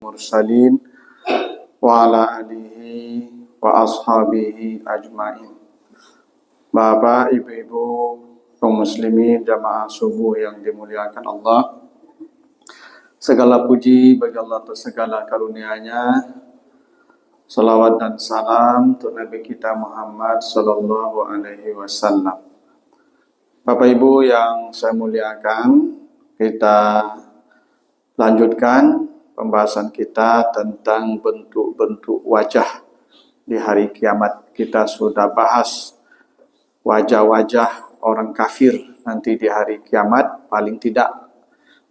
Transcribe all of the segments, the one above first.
mursalin wa ala alihi wa ashabihi ajmain. Bapak, ibu-ibu, kaum muslimin, jamaah subuh yang dimuliakan Allah, segala puji bagi Allah atas segala karunia-Nya. Salawat dan salam untuk Nabi kita Muhammad sallallahu alaihi wasallam. Bapak Ibu yang saya muliakan, kita lanjutkan pembahasan kita tentang bentuk-bentuk wajah di hari kiamat. Kita sudah bahas wajah-wajah orang kafir nanti di hari kiamat. Paling tidak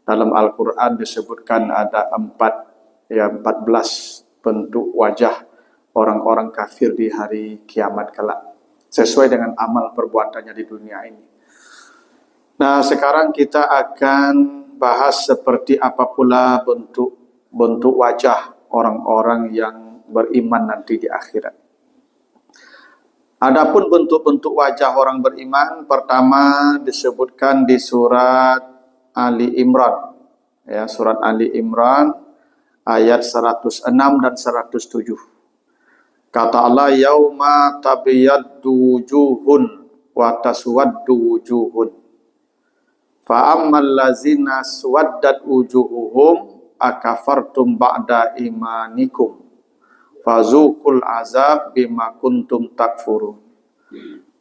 dalam Al-Quran disebutkan ada 14 bentuk wajah orang-orang kafir di hari kiamat kelak, sesuai dengan amal perbuatannya di dunia ini. Nah, sekarang kita akan bahas seperti apa pula bentuk wajah orang-orang yang beriman nanti di akhirat. Adapun bentuk-bentuk wajah orang beriman, pertama disebutkan di surat Ali Imran. Ya, surat Ali Imran ayat 106 dan 107. Kata Allah, yauma tabyaddu wujuhun wa taswaddu wujuhun. Fa ammal ladzina suwaddat wujuhuhum akafartum ba'da imanikum fazuqul azab bima kuntum takfurun.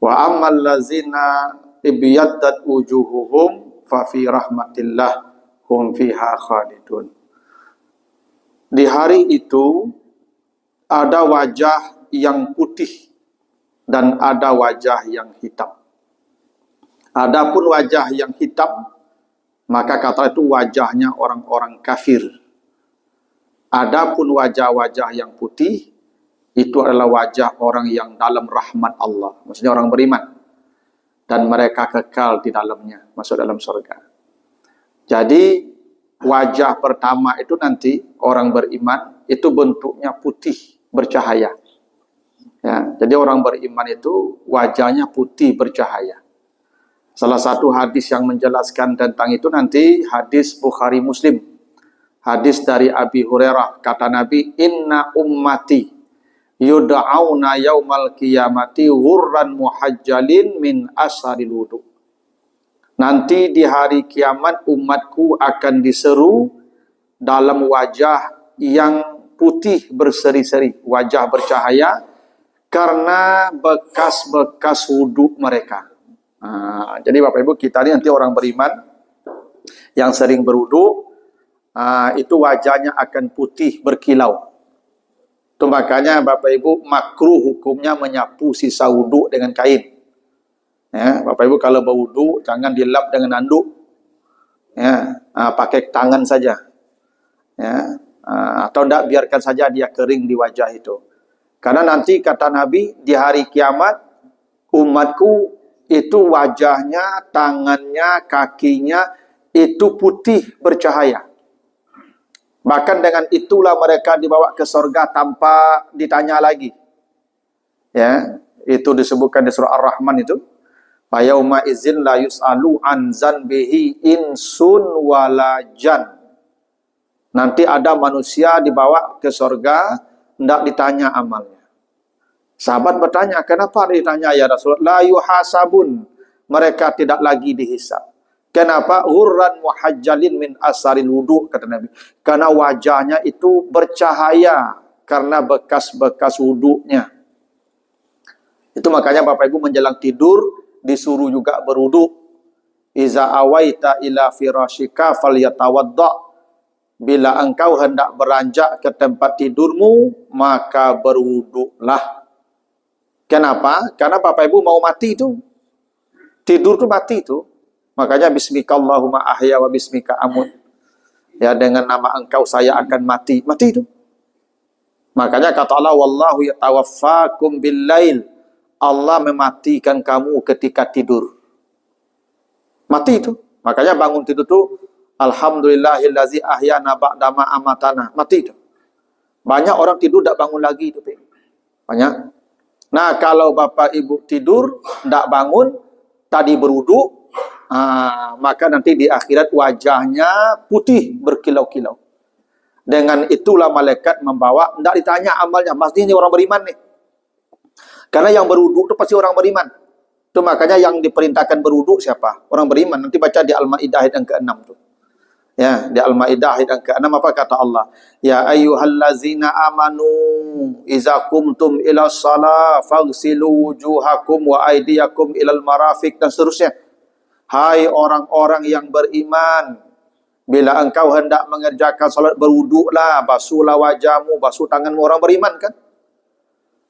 Wa ammal ladzina ibyaddat wujuhuhum fa fi rahmatillah hum fiha khalidun. Di hari itu ada wajah yang putih dan ada wajah yang hitam. Adapun wajah yang hitam, maka kata itu wajahnya orang-orang kafir. Adapun wajah-wajah yang putih, itu adalah wajah orang yang dalam rahmat Allah. Maksudnya orang beriman. Dan mereka kekal di dalamnya, masuk dalam surga. Jadi, wajah pertama itu nanti orang beriman, itu bentuknya putih, bercahaya. Ya, jadi orang beriman itu wajahnya putih, bercahaya. Salah satu hadis yang menjelaskan tentang itu nanti hadis Bukhari Muslim. Hadis dari Abi Hurairah, kata Nabi, inna ummati yud'auna yaumal qiyamati ghurran muhajjalin min asharil wudu. Nanti di hari kiamat umatku akan diseru dalam wajah yang putih berseri-seri, wajah bercahaya karena bekas-bekas wudu mereka. Jadi Bapak Ibu, kita ini nanti orang beriman yang sering berwudu, itu wajahnya akan putih berkilau. Itu makanya Bapak Ibu makruh hukumnya menyapu sisa wudu dengan kain. Ya, Bapak Ibu kalau berwudu jangan dilap dengan anduk. Ya, pakai tangan saja. Ya, atau tidak biarkan saja dia kering di wajah itu. Karena nanti kata Nabi di hari kiamat umatku itu wajahnya, tangannya, kakinya itu putih bercahaya. Bahkan dengan itulah mereka dibawa ke surga tanpa ditanya lagi. Ya, itu disebutkan di surah Ar-Rahman itu. Fa yauma idzin la yus'alu an zanbihi insun wala jan. Nanti ada manusia dibawa ke surga, tidak ditanya amalnya. Sahabat bertanya, kenapa ditanya ya Rasulullah? La yuhasabun, mereka tidak lagi dihisab. Kenapa? Hurran muhajjalin min asaril wudu, kata Nabi. Karena wajahnya itu bercahaya karena bekas-bekas wudunya. Itu makanya Bapak Ibu menjelang tidur disuruh juga berwudu. Iza awaita ila firashika falyatawadda. Bila engkau hendak beranjak ke tempat tidurmu, maka berwudulah. Kenapa? Karena Bapak Ibu mau mati itu. Tidur itu mati itu. Makanya bismika Allahumma ahya wa bismika amut. Ya, dengan nama engkau saya akan mati. Mati itu. Makanya kata Allah, wallahu yatawaffakum billail. Allah mematikan kamu ketika tidur. Mati itu. Makanya bangun tidur itu, alhamdulillahillazi ahyana ba'dama amatana. Mati itu. Banyak orang tidur tidak bangun lagi itu. Banyak. Nah, kalau Bapak Ibu tidur, tidak bangun, tadi berwudu, maka nanti di akhirat wajahnya putih berkilau-kilau. Dengan itulah malaikat membawa, tidak ditanya amalnya, pasti ini orang beriman nih. Karena yang berwuduk itu pasti orang beriman. Itu makanya yang diperintahkan berwuduk siapa? Orang beriman. Nanti baca di Al-Maidah ayat yang ke-6 tuh. Ya, di Al-Maidah ayat yang ke-6 apa kata Allah? Ya ayyuhallazina amanu iza kumtum ila shalah faghsilu wujuhakum wa aydiyakum ilal marafiq, dan seterusnya. Hai orang-orang yang beriman, bila engkau hendak mengerjakan salat berwuduklah, basuhlah wajahmu, basuh tanganmu. Orang beriman kan?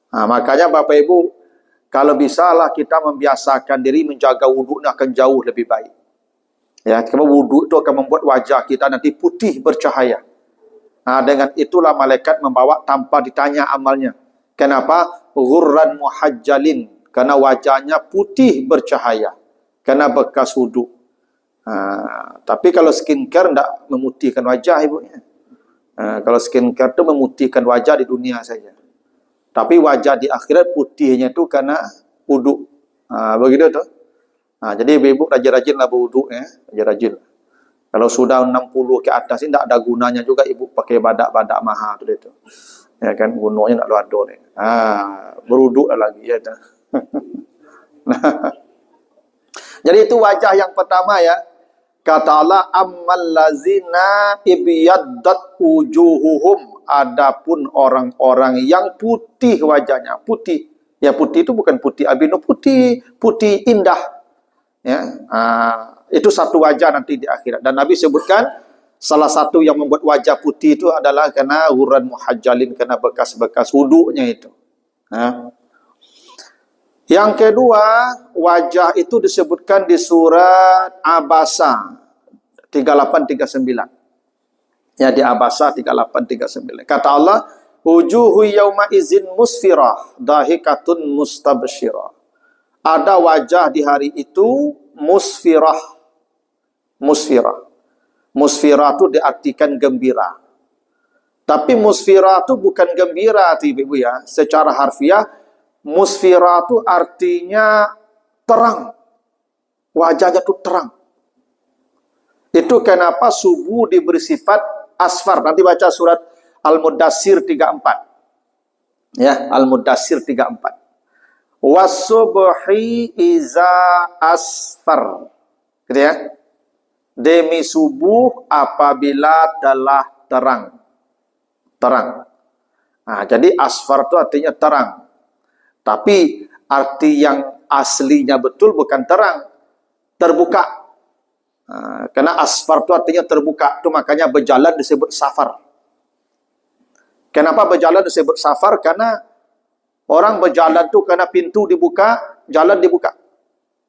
Nah, makanya Bapak Ibu, kalau bisalah kita membiasakan diri menjaga wuduknya akan jauh lebih baik. Ya, karena wuduk itu akan membuat wajah kita nanti putih bercahaya. Nah, dengan itulah malaikat membawa tanpa ditanya amalnya. Kenapa? Ghurran muhajjalin, karena wajahnya putih bercahaya, karena bekas wuduk. Tapi kalau skincare tidak memutihkan wajah ibunya. Kalau skincare itu memutihkan wajah di dunia saja. Tapi wajah di akhirat putihnya itu karena wuduk. Begitu tuh. Jadi ibu rajin-rajinlah berwuduk ya, rajin-rajin. Kalau sudah 60 ke atas ini tidak ada gunanya juga ibu pakai badak-badak mahal itu. Ya kan, gunanya tidak ada nih. Berwuduk lagi ya. Nah, jadi itu wajah yang pertama ya. Kata Allah, ammal lazina ibyaddat wujuhuhum, adapun orang-orang yang putih wajahnya, putih. Ya putih itu bukan putih albino, putih indah. Ya, itu satu wajah nanti di akhirat. Dan Nabi sebutkan salah satu yang membuat wajah putih itu adalah karena ghurran muhajjalin, karena bekas-bekas wuduknya itu. Yang kedua, wajah itu disebutkan di surat Abasa 3839. Ya, di Abasa 3839. Kata Allah, wujuhu yawma izin musfirah, dahikatun mustabsyirah. Ada wajah di hari itu musfirah. Musfirah. Musfirah itu diartikan gembira. Tapi musfirah itu bukan gembira, Ibu ya. Secara harfiah, musfirah itu artinya terang. Wajahnya itu terang. Itu kenapa subuh diberi sifat asfar. Nanti baca surat Al-Mudassir 34. Ya, Al-Mudassir 34. Wasubhi iza asfar. Gitu ya. Demi subuh apabila telah terang. Terang. Jadi asfar itu artinya terang. Tapi arti yang aslinya betul bukan terang, terbuka. Karena asfar itu artinya terbuka. Itu makanya berjalan disebut safar. Kenapa berjalan disebut safar? Karena orang berjalan itu karena pintu dibuka, jalan dibuka.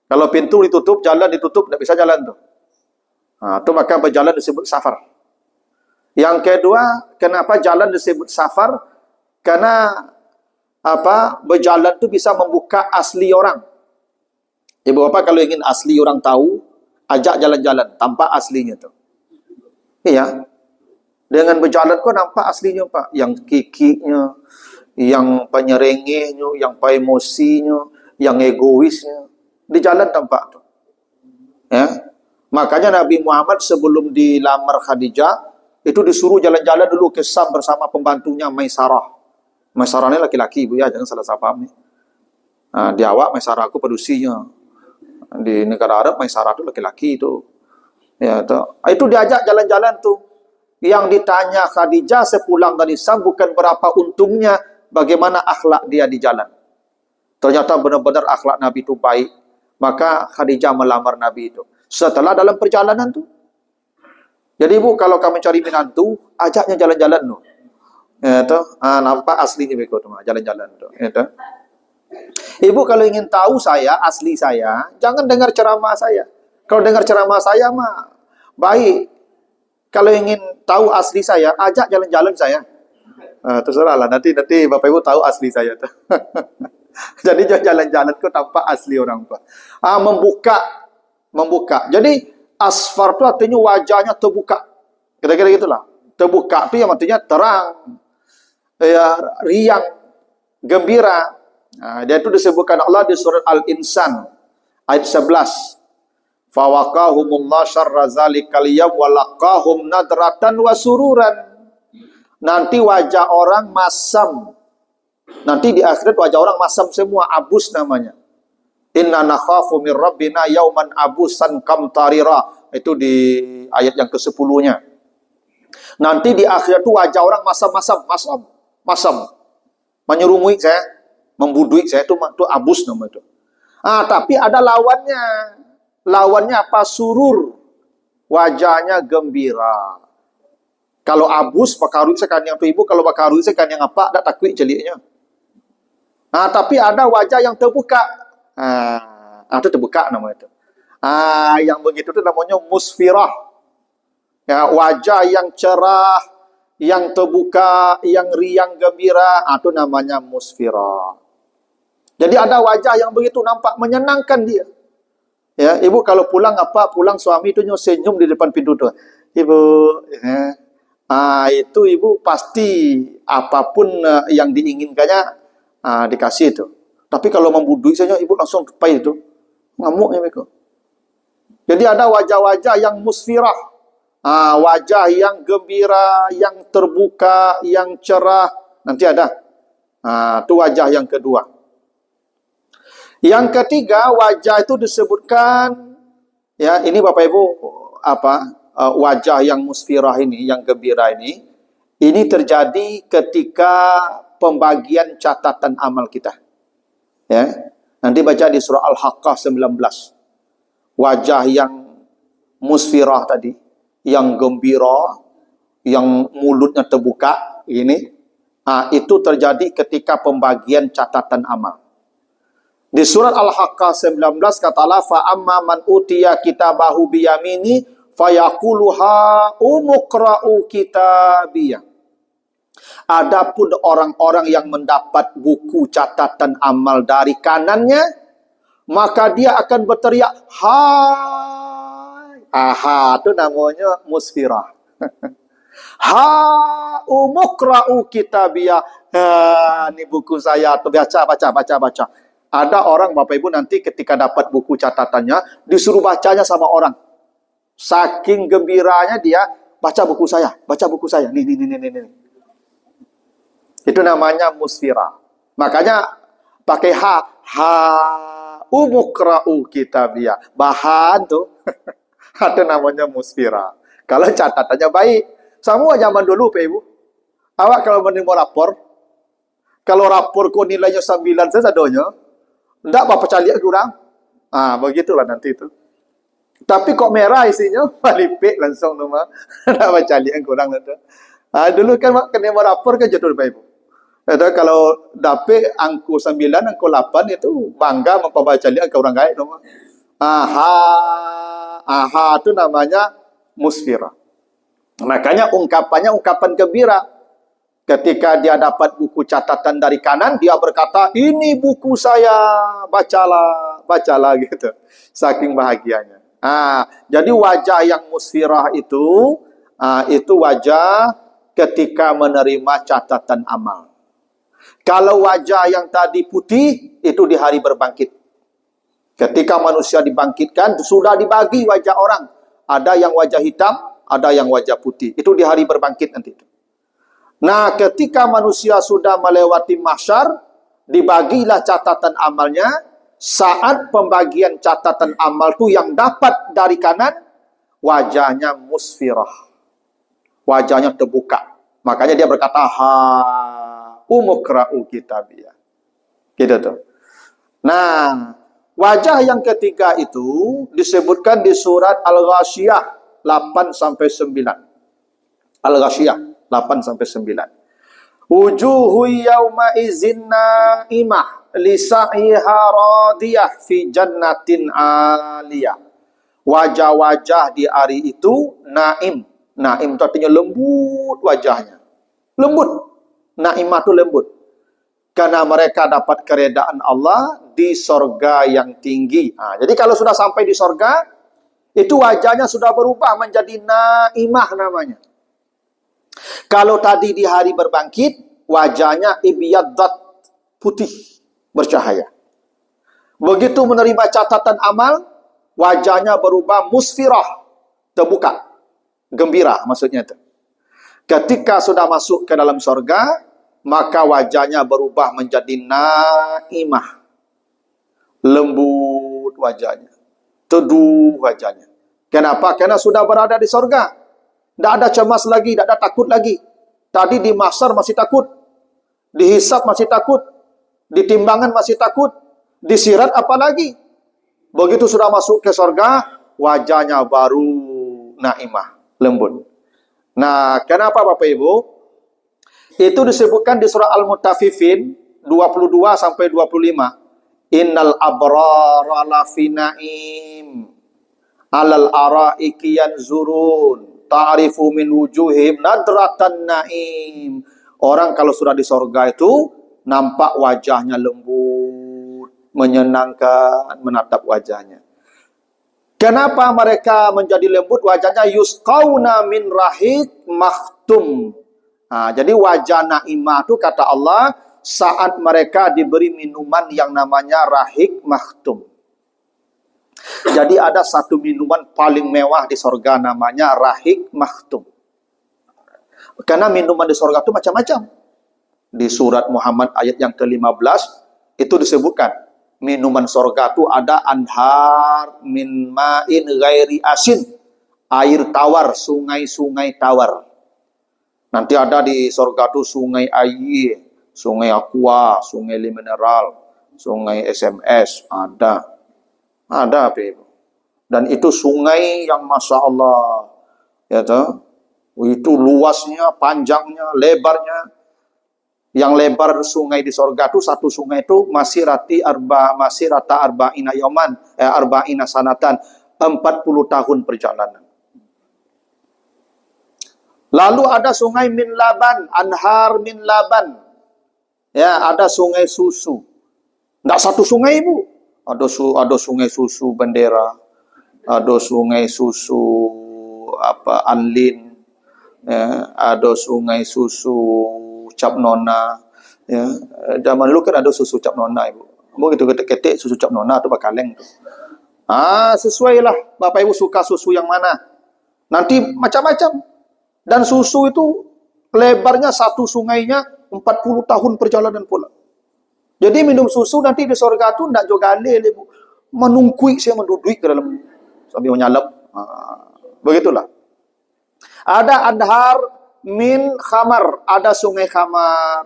Kalau pintu ditutup, jalan ditutup, tidak bisa jalan tuh. Itu maka berjalan disebut safar. Yang kedua, kenapa jalan disebut safar? Karena berjalan itu bisa membuka asli orang. Ibu bapak kalau ingin asli orang tahu, ajak jalan-jalan tanpa aslinya tuh. Iya. Dengan berjalan kok nampak aslinya Pak, yang kikinya, yang penyerengehnya, yang emosinya, yang egoisnya, di jalan tampak tuh. Ya. Makanya Nabi Muhammad sebelum dilamar Khadijah itu disuruh jalan-jalan dulu ke Sam bersama pembantunya Maisarah. Maisarah ini laki-laki ibu ya, jangan salah paham nih. Di awak Maisarah aku pedusinya. Di negara Arab Maisarah itu laki-laki itu. Ya, itu diajak jalan-jalan tuh. Yang ditanya Khadijah sepulang dari Sam bukan berapa untungnya, bagaimana akhlak dia di jalan. Ternyata benar-benar akhlak Nabi itu baik. Maka Khadijah melamar Nabi itu. Setelah dalam perjalanan tuh. Jadi ibu kalau kamu cari menantu, ajaknya jalan-jalan tuh. Nampak aslinya begitu tuh, jalan-jalan tuh. Ibu kalau ingin tahu saya, asli saya, jangan dengar ceramah saya. Kalau dengar ceramah saya mah baik. Kalau ingin tahu asli saya, ajak jalan-jalan saya. Terserahlah, nanti Bapak Ibu tahu asli saya tuh. Jadi jalan-jalan kok tampak asli orang tua. Membuka. Jadi asfar itu artinya wajahnya terbuka. Kira-kira gitulah. Terbuka itu yang artinya terang, ya, riang, gembira. Dia itu disebutkan Allah di surat Al-Insan ayat 11. Fawaqahumullah syarra zalikal yawm wa laqahum nadratan wa sururan. nanti wajah orang masam. Nanti di akhirat wajah orang masam semua, abus namanya. Inna nakhafu min rabbina yauman abusan kamtarira. Itu di ayat yang ke-10-nya. Nanti di akhirat itu wajah orang masam. Menyerumui saya, membudui saya, itu abus nama itu. Tapi ada lawannya. Lawannya apa? Surur. Wajahnya gembira. Kalau abus, bakarui sekan yang tu ibu, kalau bakarui sekan yang apa, tak takut celiknya. Tapi ada wajah yang terbuka. Itu terbuka nama itu. Yang begitu itu namanya musfirah. Ya, wajah yang cerah, yang terbuka, yang riang gembira, itu namanya musfirah. Jadi ada wajah yang begitu nampak menyenangkan dia. Ya, ibu kalau pulang suami itu senyum di depan pintu tu. Ibu, itu ibu pasti apapun yang diinginkannya dikasih itu. Tapi kalau membudui saja ibu langsung kepai itu. Ngamuknya mereka. Jadi ada wajah-wajah yang musfirah. Wajah yang gembira, yang terbuka, yang cerah. Nanti ada. Itu wajah yang kedua. Yang ketiga, wajah itu disebutkan, ya ini Bapak Ibu, wajah yang musfirah ini, yang gembira ini terjadi ketika pembagian catatan amal kita. Ya, nanti baca di surah Al-Haqqah 19. Wajah yang musfirah tadi, yang gembira, yang mulutnya terbuka, itu terjadi ketika pembagian catatan amal. Di surat Al-Haqqah 19 kata Allah, fa amma man utiya kitabahu biyamini fayaqulu ha umqra'u kitabiyah. Adapun orang-orang yang mendapat buku catatan amal dari kanannya, maka dia akan berteriak hai. Itu namanya musfirah. Ha umqra'u kitabiyah. Ini buku saya, baca. Ada orang Bapak Ibu nanti ketika dapat buku catatannya disuruh bacanya sama orang. Saking gembiranya dia baca buku saya. Nih. Itu namanya musfirah. Makanya pakai umqra'u kitabiyah. Bahan tuh. Ada namanya musfirah. Kalau catatannya baik. Semua zaman dulu Pak Ibu. Awak kalau menerima rapor, kalau rapor kau nilainya 9 saja doanya, tidak apa-apa calian kurang. Begitulah nanti itu. Tapi kok merah isinya, palipik langsung nama. Tidak apa calian kurang nanti. Dulu kan kena rapor kan jatuh Bapak Ibu. Kalau dapat angku 9, angku 8 itu bangga membaca lian ke orang lain nama. Itu namanya musfirah. Makanya ungkapannya ungkapan gembira. Ketika dia dapat buku catatan dari kanan, dia berkata, ini buku saya, bacalah gitu. Saking bahagianya. Jadi wajah yang musfirah itu wajah ketika menerima catatan amal. Kalau wajah yang tadi putih, itu di hari berbangkit. Ketika manusia dibangkitkan, sudah dibagi wajah orang. Ada yang wajah hitam, ada yang wajah putih. Itu di hari berbangkit nanti itu. Nah, ketika manusia sudah melewati mahsyar, dibagilah catatan amalnya. Saat pembagian catatan amal itu yang dapat dari kanan, wajahnya musfirah. Wajahnya terbuka. Makanya dia berkata, umqra'u kitabiyah. Gitu tuh. Nah, wajah yang ketiga itu disebutkan di surat Al-Ghasyiyah 8-9. Al-Ghasyiyah 8-9. Wujuhu yawma izin na'imah lisa'iha radiyah fi jannatin aliyah. Wajah-wajah di hari itu naim. Naim itu artinya lembut wajahnya. Lembut. Naimah itu lembut. Karena mereka dapat keredaan Allah di sorga yang tinggi. Jadi kalau sudah sampai di sorga, itu wajahnya sudah berubah menjadi naimah namanya. Kalau tadi di hari berbangkit, wajahnya ibiyaddat, putih, bercahaya. Begitu menerima catatan amal, wajahnya berubah musfirah, terbuka, gembira maksudnya itu. Ketika sudah masuk ke dalam surga, maka wajahnya berubah menjadi naimah. Lembut wajahnya. Teduh wajahnya. Kenapa? Karena sudah berada di surga. Tidak ada cemas lagi, tidak ada takut lagi. Tadi di mahsyar masih takut. Dihisab masih takut. Di timbangan masih takut. Di sirat apalagi. Begitu sudah masuk ke surga, wajahnya baru naimah, lembut. Nah, kenapa Bapak Ibu? Itu disebutkan di surah Al-Mutaffifin 22 sampai 25. Innal abrara lafi naim alal araiki yanzurun ta'rifu min wujuhim nadratan naim. Orang kalau sudah di surga itu nampak wajahnya lembut, menyenangkan menatap wajahnya. Kenapa mereka menjadi lembut wajahnya? Yusqauna min rahik makhtum. Nah, jadi wajah naimah itu kata Allah saat mereka diberi minuman yang namanya rahik makhtum. Jadi ada satu minuman paling mewah di surga namanya rahik makhtum. Karena minuman di surga itu macam-macam. Di surat Muhammad ayat yang ke-15 itu disebutkan. Minuman surga itu ada anhar min ma'in ghairi asin. Air tawar, sungai-sungai tawar. Nanti ada di surga itu sungai air, sungai aqua, sungai mineral, sungai SMS. Ada apa itu? Dan itu sungai yang Masya Allah. Ya toh? Itu luasnya, panjangnya, lebarnya. Yang lebar sungai di surga itu, satu sungai itu masirata arba'ina yauman, arba'ina sanatan, 40 tahun perjalanan. Lalu ada sungai min laban, anhar min laban. Ya, ada sungai susu. Tidak satu sungai, Bu. Ada sungai susu bendera, ada sungai susu anlin, ya, ada sungai susu cap nona, ya. Zaman dulu kan ada susu cap nona, Ibu. Mau gitu ketik susu cap nona atau bakaleng tu. Sesuai lah Bapak Ibu suka susu yang mana. Nanti macam-macam. Dan susu itu lebarnya satu sungainya 40 tahun perjalanan pula. Jadi minum susu nanti di surga tu tidak juga alih, Ibu. Menungkui saya menduduk ke dalam sambil menyalap. Begitulah. Ada anhar min khamar, ada sungai khamar.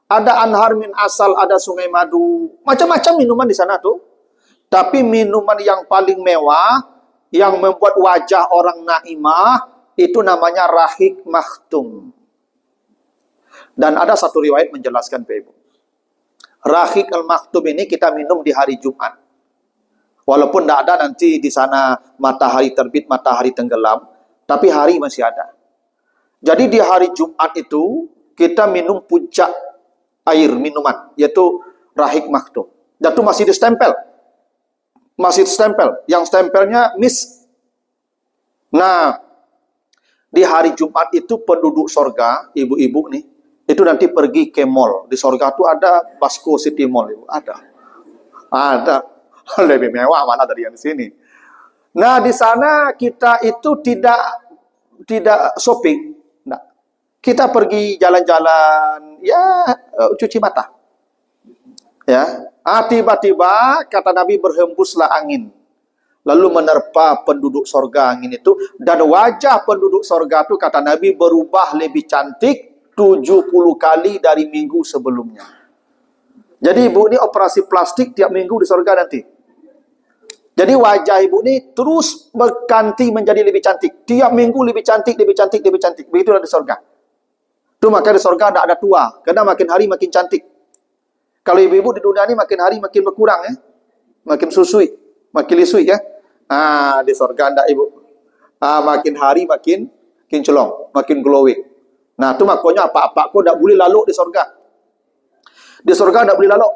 Ada anhar min asal, ada sungai madu. Macam-macam minuman di sana tuh. Tapi minuman yang paling mewah, yang membuat wajah orang naimah, itu namanya rahik makhtum. Dan ada satu riwayat menjelaskan, Pak Ibu. Rahik al-makhtum ini kita minum di hari Jumat. Walaupun tidak ada nanti di sana matahari terbit, matahari tenggelam, tapi hari masih ada. Jadi di hari Jumat itu kita minum puncak air minuman, yaitu rahik makhtum. Dan itu masih distempel. Masih distempel. Yang stempelnya misk. Nah, di hari Jumat itu penduduk surga, ibu-ibu nih, itu nanti pergi ke mall. Di surga itu ada Basco City Mall, Ibu. Ada. Lebih mewah mana dari yang di sini. Nah, di sana kita itu tidak shopping. Kita pergi jalan-jalan, ya cuci mata. Ya, tiba-tiba kata Nabi berhembuslah angin, lalu menerpa penduduk surga angin itu, dan wajah penduduk surga itu kata Nabi berubah lebih cantik 70 kali dari minggu sebelumnya. Jadi Ibu ini operasi plastik tiap minggu di surga nanti. Jadi wajah Ibu ini terus berganti menjadi lebih cantik. Tiap minggu lebih cantik, lebih cantik, lebih cantik. Begitulah di surga. Itu maka di surga tidak ada tua. Karena makin hari makin cantik. Kalau ibu-ibu di dunia ini makin hari makin berkurang, ya. Makin susui, makin lisui, ya. Di surga tidak, Ibu. Makin hari makin celong, makin glowing. Nah, itu makanya apa-apa kau tidak boleh lalu di surga. Di surga tidak boleh lalu.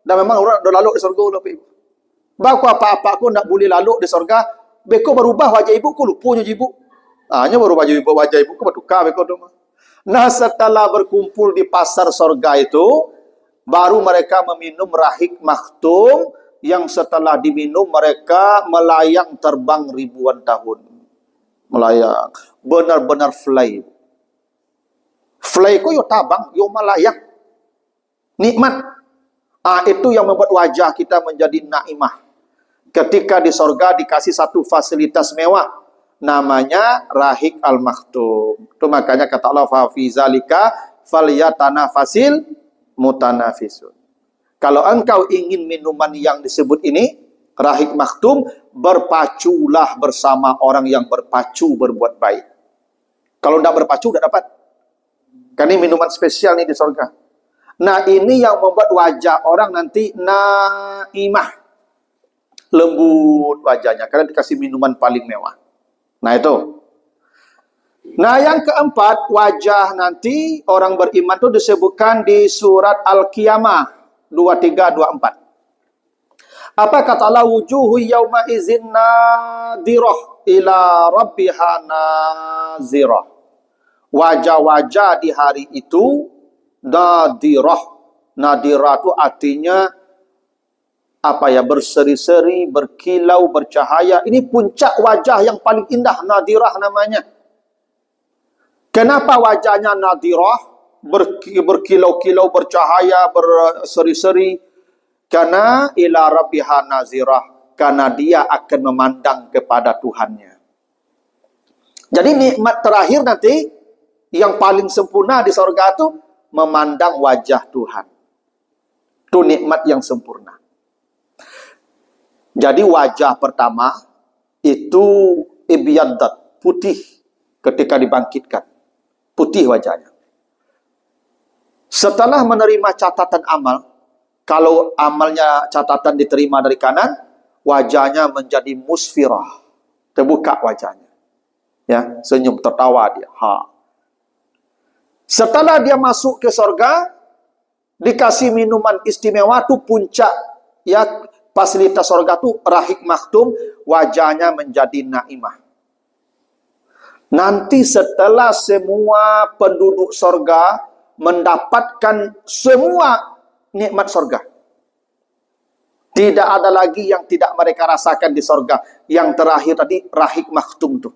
Dan memang orang sudah lalu di surga, Ibu. Baku apa-apa kau tidak boleh lalu di surga. Beko berubah wajah Ibu, kau lupa wajah Ibu. Hanya berubah wajah Ibu, kau bertukar beko tu. Nah, setelah berkumpul di pasar surga itu, baru mereka meminum rahik makhtum, yang setelah diminum mereka melayang terbang ribuan tahun. Melayang. Benar-benar fly. Fly ko yo tabang, yo malayak. Nikmat. Itu yang membuat wajah kita menjadi naimah. Ketika di sorga dikasih satu fasilitas mewah, namanya Rahik Al-Maktum. Itu makanya kata Allah, fa fi zalika falyatanafasil mutanafisun. Kalau engkau ingin minuman yang disebut ini, Rahik Maktum, berpaculah bersama orang yang berpacu berbuat baik. Kalau tidak berpacu, tidak dapat. Kan ini minuman spesial nih di sorga. Nah, ini yang membuat wajah orang nanti naimah. Lembut wajahnya, karena dikasih minuman paling mewah. Nah, itu. Nah, yang keempat, wajah nanti orang beriman itu disebutkan di surat Al-Qiyamah 23-24. Apa kata Allah? Wujuhu yawma izin nadirah ila rabbiha nazirah. Wajah-wajah di hari itu nadirah. Nadirah itu artinya apa ya? Berseri-seri, berkilau, bercahaya. Ini puncak wajah yang paling indah, nadirah namanya. Kenapa wajahnya nadirah? Berkilau-kilau, bercahaya, berseri-seri. Karena ila rabbiha nazirah, karena dia akan memandang kepada Tuhannya. Jadi nikmat terakhir nanti yang paling sempurna di surga itu memandang wajah Tuhan. Itu nikmat yang sempurna. Jadi wajah pertama itu ibyaddat, putih ketika dibangkitkan. Putih wajahnya. Setelah menerima catatan amal, kalau amalnya catatan diterima dari kanan, wajahnya menjadi musfirah. Terbuka wajahnya. Ya, senyum, tertawa dia. Setelah dia masuk ke surga, dikasih minuman istimewa, itu puncak. Ya, fasilitas surga itu Rahik Maktum, wajahnya menjadi naimah. Nanti setelah semua penduduk surga mendapatkan semua nikmat surga. Tidak ada lagi yang tidak mereka rasakan di surga. Yang terakhir tadi, Rahik Maktum itu.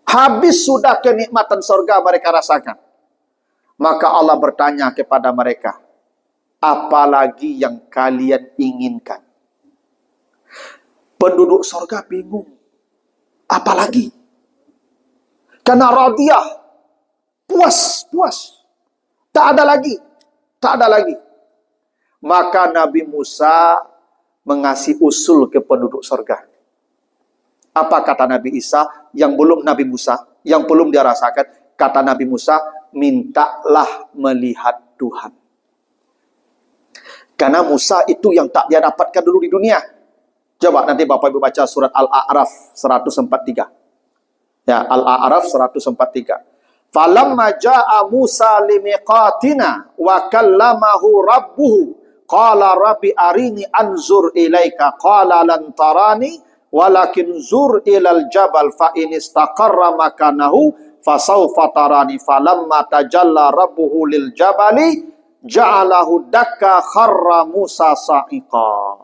Habis sudah kenikmatan surga mereka rasakan. Maka Allah bertanya kepada mereka, apalagi yang kalian inginkan? Penduduk surga bingung. Apalagi? Karena radiyah. Puas. Tak ada lagi. Tak ada lagi. Maka Nabi Musa mengasih usul ke penduduk surga. Apa kata Nabi Isa yang belum Nabi Musa, yang belum dia rasakan? Kata Nabi Musa, mintalah melihat Tuhan. Karena Musa itu yang tak dia dapatkan dulu di dunia. Coba nanti Bapak Ibu baca surat Al-A'raf 143. Ya, Al-A'raf 143. Falamma jaa Musa limiqatina wa kallamahu rabbuhu qala rabbi arini anzur ilaika qala lan tarani walakin zur ilal jabal fa in istaqarra makanahu fasawfa tarani falamma tajalla rabbuhu lil jabali ja'alahu dakka kharra Musa sa'iqa.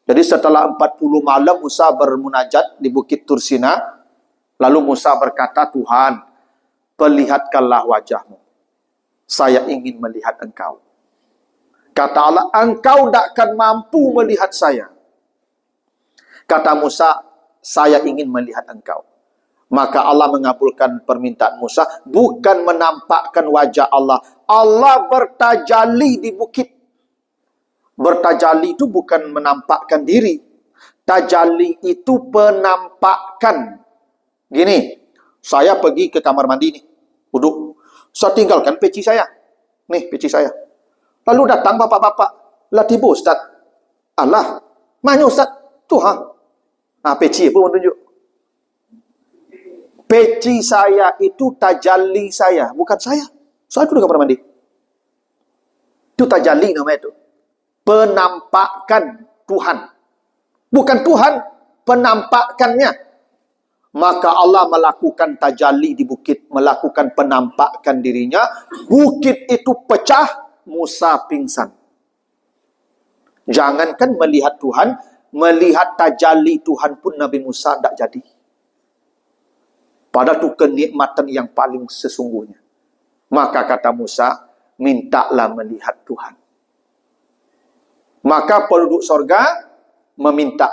Jadi setelah 40 malam Musa bermunajat di Bukit Tursina, lalu Musa berkata, Tuhan, perlihatkanlah wajahmu. Saya ingin melihat engkau. Kata Allah, engkau tak akan mampu melihat saya. Kata Musa, saya ingin melihat engkau. Maka Allah mengabulkan permintaan Musa, bukan menampakkan wajah Allah. Allah bertajalli di bukit. Bertajalli itu bukan menampakkan diri. Tajalli itu penampakan. Gini, saya pergi ke kamar mandi nih. Duduk. Saya tinggalkan peci saya. Nih, peci saya. Lalu datang bapak-bapak. Lah tiba Ustaz. Allah. Mana Ustaz? Tuhan. Peci pun tunjuk. Peci saya itu tajalli saya. Bukan saya. Saya duduk di kamar mandi. Itu tajalli namanya itu. Penampakan Tuhan. Bukan Tuhan. Penampakannya. Maka Allah melakukan tajalli di bukit, melakukan penampakan dirinya. Bukit itu pecah, Musa pingsan. Jangankan melihat Tuhan, melihat tajalli Tuhan pun Nabi Musa tidak jadi. Padahal itu kenikmatan yang paling sesungguhnya. Maka kata Musa, mintalah melihat Tuhan. Maka penduduk sorga meminta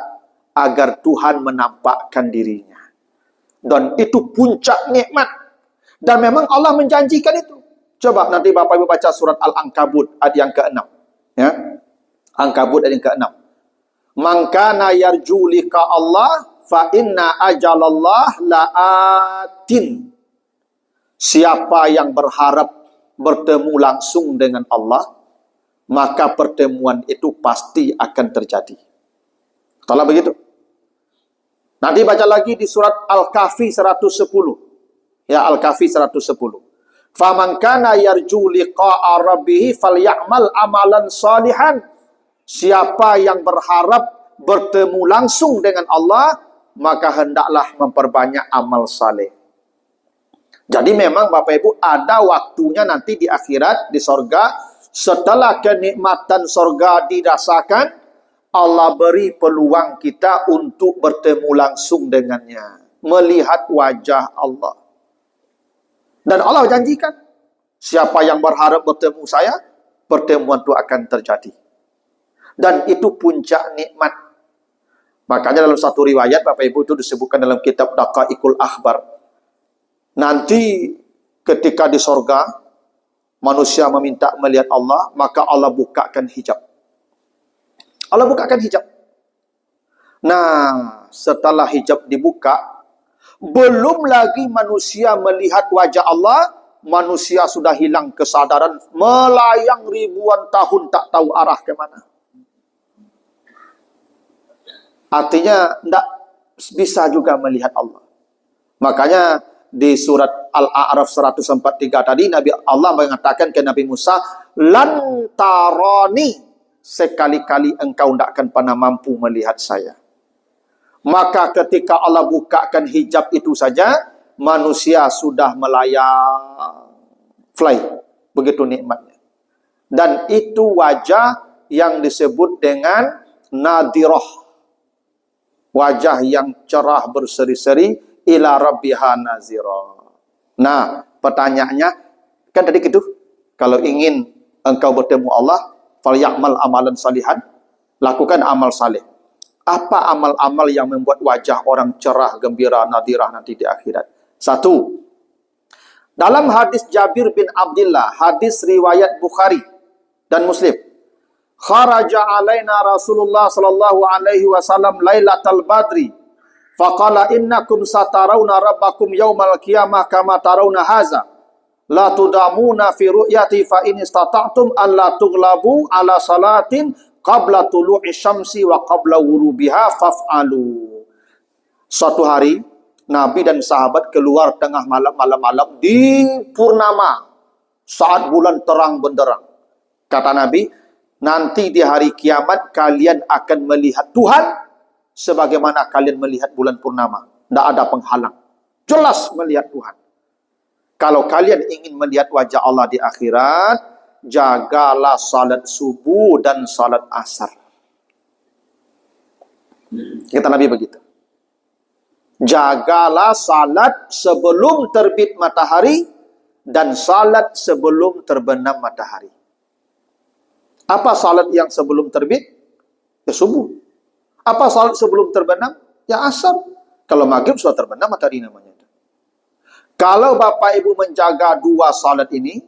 agar Tuhan menampakkan dirinya. Dan itu puncak nikmat. Dan memang Allah menjanjikan itu. Coba nanti Bapak Ibu baca surat Al-Ankabut ayat yang ke-6. Ya. Ankabut ayat yang ke-6. Man kana yarju liqa Allah fa inna ajalallah la'atin. Siapa yang berharap bertemu langsung dengan Allah, maka pertemuan itu pasti akan terjadi. Kalau begitu. Nanti baca lagi di surat Al-Kahfi 110. Ya, Al-Kahfi 110. Faman kana yarju liqa'a rabbih falyamal amalan salihan. Siapa yang berharap bertemu langsung dengan Allah, maka hendaklah memperbanyak amal saleh. Jadi memang Bapak Ibu ada waktunya nanti di akhirat, di sorga, setelah kenikmatan sorga dirasakan, Allah beri peluang kita untuk bertemu langsung dengannya. Melihat wajah Allah. Dan Allah janjikan, siapa yang berharap bertemu saya, pertemuan itu akan terjadi. Dan itu puncak nikmat. Makanya dalam satu riwayat, Bapak Ibu, itu disebutkan dalam kitab Daqaiqul Akhbar. Nanti ketika di sorga, manusia meminta melihat Allah, maka Allah bukakan hijab. Allah bukakan hijab. Nah, setelah hijab dibuka, belum lagi manusia melihat wajah Allah, manusia sudah hilang kesadaran, melayang ribuan tahun tak tahu arah ke mana. Artinya tidak bisa juga melihat Allah. Makanya di surat Al-A'raf 143 tadi, Nabi Allah mengatakan ke Nabi Musa, lan tarani, sekali-kali engkau tidak akan pernah mampu melihat saya. Maka ketika Allah bukakan hijab itu saja, manusia sudah melayang fly. Begitu nikmatnya. Dan itu wajah yang disebut dengan nadirah. Wajah yang cerah berseri-seri, ila rabbiha nazira. Nah, pertanyaannya, kan tadi gitu, kalau ingin engkau bertemu Allah, falyamal amalan salihan, lakukan amal saleh. Apa amal-amal yang membuat wajah orang cerah, gembira, nadirah nanti di akhirat? Satu, dalam hadis Jabir bin Abdullah, hadis riwayat Bukhari dan Muslim, kharaja alaina Rasulullah sallallahu alaihi wasallam lailatal badri faqala innakum satarawna rabbakum yaumal qiyamah kama tarawna haza la tudamuna fi ru'yati fa in istata'tum an la tughlabu ala salatin qabla tulu'i syamsi wa qabla ghurubiha faf'alu. Suatu hari Nabi dan sahabat keluar tengah malam di purnama saat bulan terang benderang. Kata Nabi, nanti di hari kiamat kalian akan melihat Tuhan sebagaimana kalian melihat bulan purnama. Tidak ada penghalang. Jelas melihat Tuhan. Kalau kalian ingin melihat wajah Allah di akhirat, jagalah salat subuh dan salat asar. Kata Nabi begitu. Jagalah salat sebelum terbit matahari dan salat sebelum terbenam matahari. Apa salat yang sebelum terbit? Ya subuh. Apa salat sebelum terbenam? Ya asar. Kalau maghrib sudah terbenam matahari namanya. Kalau Bapak Ibu menjaga dua salat ini,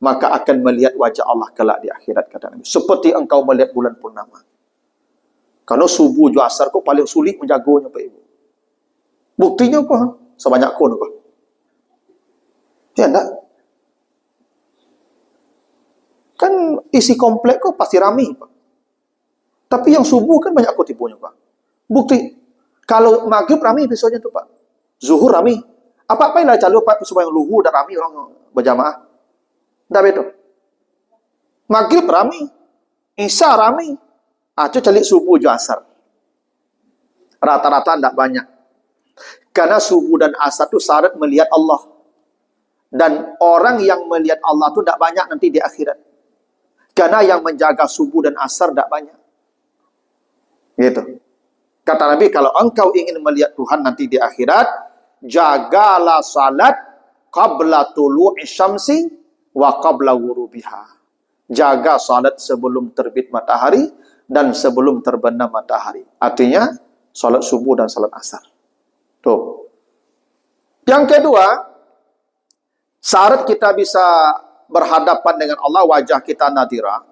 maka akan melihat wajah Allah kelak di akhirat, kata Nabi. Seperti engkau melihat bulan purnama. Kalau subuh juga asar kok paling sulit menjaganya, Pak Ibu. Buktinya apa? Sebanyak kon apa? Ya enggak? Kan isi komplek kok pasti ramai, Pak. Tapi yang subuh kan banyak kok tipunya, Pak. Bukti. Kalau maghrib ramai besoknya tuh, Pak. Zuhur ramai. Apa-apa yang calon Pak supaya luhur dan ramai orang berjamaah. Dah betul. Maghrib ramai. Isya ramai. Acu calik subuh juga asar. Rata-rata tidak banyak. Karena subuh dan asar itu syarat melihat Allah. Dan orang yang melihat Allah itu tidak banyak nanti di akhirat. Karena yang menjaga subuh dan asar tidak banyak. Gitu. Kata Nabi, kalau engkau ingin melihat Tuhan nanti di akhirat, jagalah salat qabla tulu'i syamsi wa qabla ghurubiha. Jaga salat sebelum terbit matahari dan sebelum terbenam matahari. Artinya salat subuh dan salat asar. Tuh. Yang kedua, syarat kita bisa berhadapan dengan Allah, wajah kita nadira.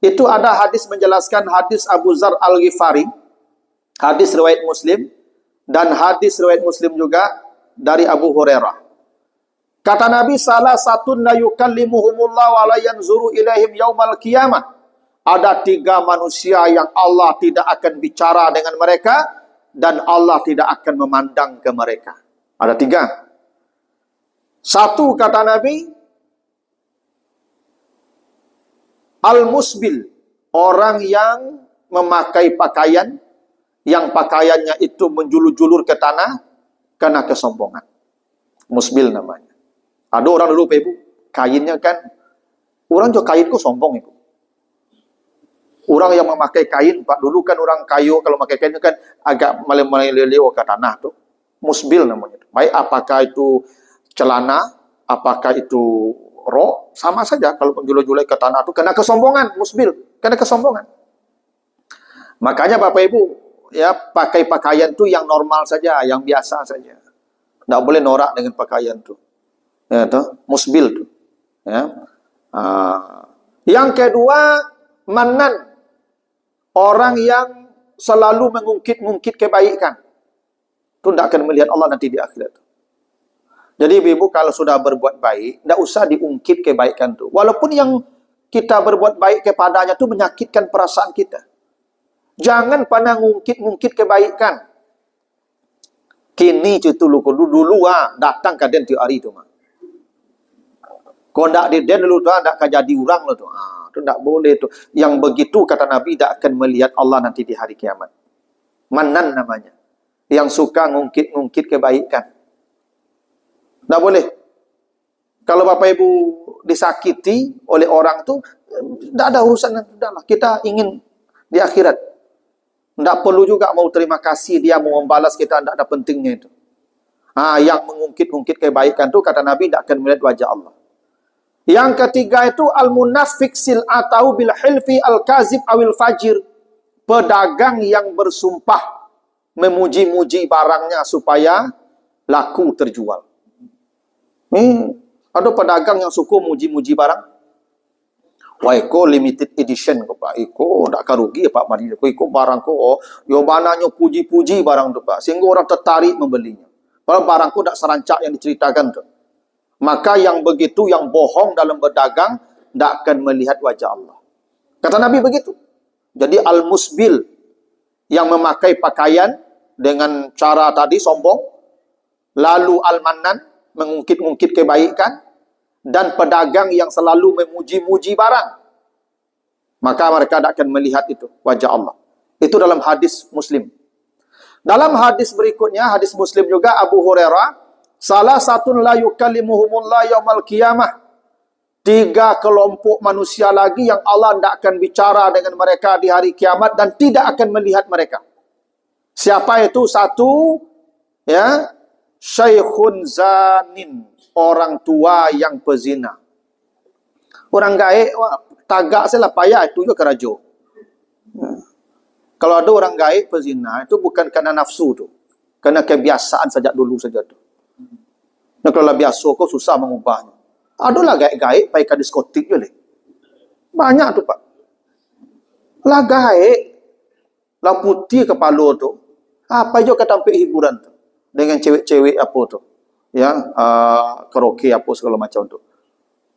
Itu ada hadis menjelaskan, hadis Abu Dzar Al-Ghifari, hadis riwayat Muslim, dan hadis riwayat Muslim juga dari Abu Hurairah. Kata Nabi, salah satu la yukallimuhumullah wa la yanzuru ilaihim yaumal qiyamah. Ada 3 manusia yang Allah tidak akan bicara dengan mereka dan Allah tidak akan memandang ke mereka. Ada 3. Satu, kata Nabi, al-musbil, orang yang memakai pakaian yang pakaiannya itu menjulur-julur ke tanah karena kesombongan. Musbil namanya. Ada orang dulu, Ibu, kainnya kan, orang juga kain kok sombong, Ibu. Orang yang memakai kain, Pak, dulu kan orang kayu, kalau memakai kain kan agak meleleh ke tanah tuh. Musbil namanya. Baik apakah itu celana, apakah itu rok, sama saja kalau menjulur-julur ke tanah itu kena kesombongan, musbil, kena kesombongan. Makanya Bapak Ibu, ya, pakai pakaian itu yang normal saja, yang biasa saja. Tidak boleh norak dengan pakaian itu. Ya, tuh, musbil tuh. Ya. Yang kedua, manan, orang yang selalu mengungkit-ungkit kebaikan. Itu tidak akan melihat Allah nanti di akhirat. Jadi ibu kalau sudah berbuat baik, tidak usah diungkit kebaikan itu. Walaupun yang kita berbuat baik kepadanya itu menyakitkan perasaan kita. Jangan pernah ngungkit-ngungkit kebaikan. Kini itu dulu datang ke den tiap hari itu mah. Kalau tidak di den dulu tu tidak akan jadi orang lah tu. Itu tidak boleh tu. Yang begitu kata Nabi tidak akan melihat Allah nanti di hari kiamat. Manan namanya. Yang suka ngungkit-ngungkit kebaikan. Tidak boleh. Kalau Bapak Ibu disakiti oleh orang tu, tidak ada urusan. Tidaklah. Kita ingin di akhirat. Tidak perlu juga mau terima kasih dia mau membalas kita, tidak ada pentingnya itu. Yang mengungkit-ungkit kebaikan itu kata Nabi tidak akan melihat wajah Allah. Yang ketiga itu al-munafiq sil'atahu bil hilfi al-kazib awil fajir. Pedagang yang bersumpah memuji-muji barangnya supaya laku terjual. Ada pedagang yang suka muji-muji barang. Wah, iko limited edition ko Pak. Iko ndak karugi Pak Mari. Iko barang ko yo bananya puji-puji barang tu Pak. Sehingga orang tertarik membelinya. Padahal barang ko ndak serancak yang diceritakan tu. Maka yang begitu, yang bohong dalam berdagang, tidak akan melihat wajah Allah. Kata Nabi begitu. Jadi al-musbil, yang memakai pakaian dengan cara tadi sombong, lalu al-mannan, mengungkit-ungkit kebaikan, dan pedagang yang selalu memuji-muji barang. Maka mereka tidak akan melihat itu, wajah Allah. Itu dalam hadis Muslim. Dalam hadis berikutnya, hadis Muslim juga Abu Hurairah, salah satu la yukallimuhumullah yaumal qiyamah. 3 kelompok manusia lagi yang Allah tidak akan bicara dengan mereka di hari kiamat dan tidak akan melihat mereka. Siapa itu? 1, ya, syaikhun zanin, orang tua yang pezina. Orang gaib, tagak saya lah payah itu juga kerajo. Kalau ada orang gaib pezina, itu bukan karena nafsu tu, karena kebiasaan sejak dulu saja tu. Nah, kalau biasa kau susah mengubahnya. Adalah gaib-gaib pergi ke diskotik je leh. Banyak tu Pak. Lah gaib, lah putih kepala tu. Apa je kata tampil hiburan tu dengan cewek-cewek apa tu, ya, karaoke apa segala macam tu.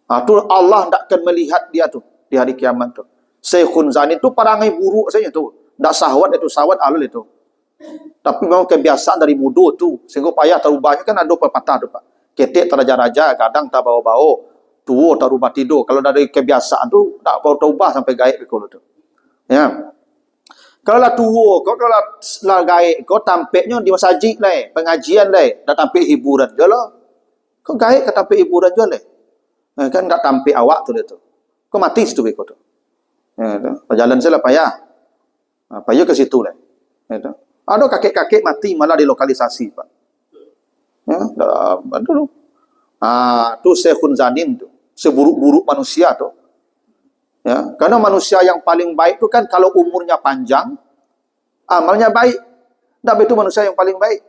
Tu Allah tak akan melihat dia tu di hari kiamat tu. Syekhun zani tu perangai buruk saja tu. Tak sahwat itu, sahwat halal itu. Tapi memang kebiasaan dari muda tu. Sehingga payah terubahnya kan ada pepatah tu Pak. Ketek teraja-raja, kadang tak bau-bau. Tua tak rubah tidur. Kalau dari kebiasaan tu, tak bau terubah sampai gaib kalau tu. Ya. Kalau lah tua, kalau lah gaib, kau tampilnya di masjid lah, pengajian lah, dah tampil hiburan je lah. Kau gaib ke tampil hiburan je lah. Kan tak tampil awak tu dia tu. Kau mati situ kau tu. Ya, tu. Perjalanan saya lah payah. Payah ke situ lah. Ya, tu. Ada kakek-kakek mati malah dilokalisasi Pak. Ya, ada tu. Tu Syekhun Zanin tu, seburuk-buruk manusia tu. Ya, karena manusia yang paling baik tu kan kalau umurnya panjang, amalnya baik. Tapi itu manusia yang paling baik.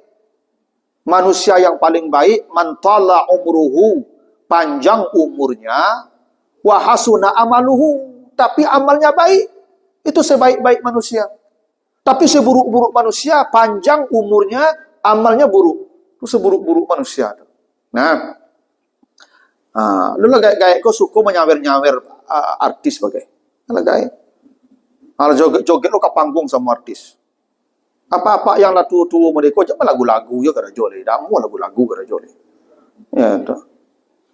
Manusia yang paling baik, man tala umruhu, panjang umurnya, wa hasuna amaluhu, tapi amalnya baik. Itu sebaik-baik manusia. Tapi seburuk-buruk manusia, panjang umurnya, amalnya buruk. Itu seburuk-buruk manusia. Nah, lu gaya kau suka menyawer-nyawer artis bagai. Kalau joget-joget lu ke panggung sama artis. Apa-apa yang lah tua-tua mereka, jangan lagu-lagu ya kena jole. Dah mau lagu-lagu kena jole. Ya, tu.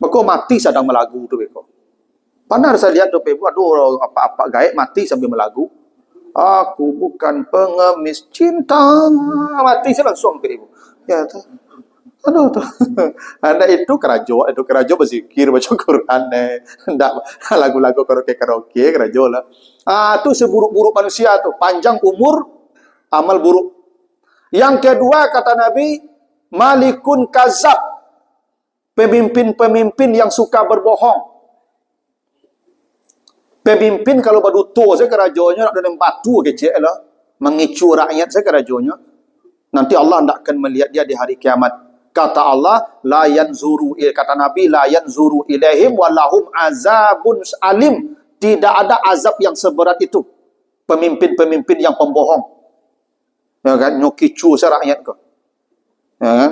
Mereka mati sedang melagu tu beko. Pernah saya lihat tu beko, aduh apa-apa gaek mati sambil melagu. Aku bukan pengemis cinta. Mati saya langsung ke ibu. Ya tu. Aduh tu. Anda itu kerajo berzikir baca Quran ndak lagu-lagu karaoke kerajo lah. Tu seburuk-buruk manusia tu, panjang umur amal buruk. Yang kedua kata Nabi, malikun kazab, pemimpin-pemimpin yang suka berbohong. Pemimpin kalau berduto saya kerajonya nak dalam batu kecil lah, mengicu rakyat saya kerajonya. Nanti Allah tidak akan melihat dia di hari kiamat. Kata Allah, la yanzuru, kata Nabi, la yanzuru ilaihim walahum azabun alim. Tidak ada azab yang seberat itu. Pemimpin-pemimpin yang pembohong. Ya kan, nyokicu saya rakyat kau. Ya kan,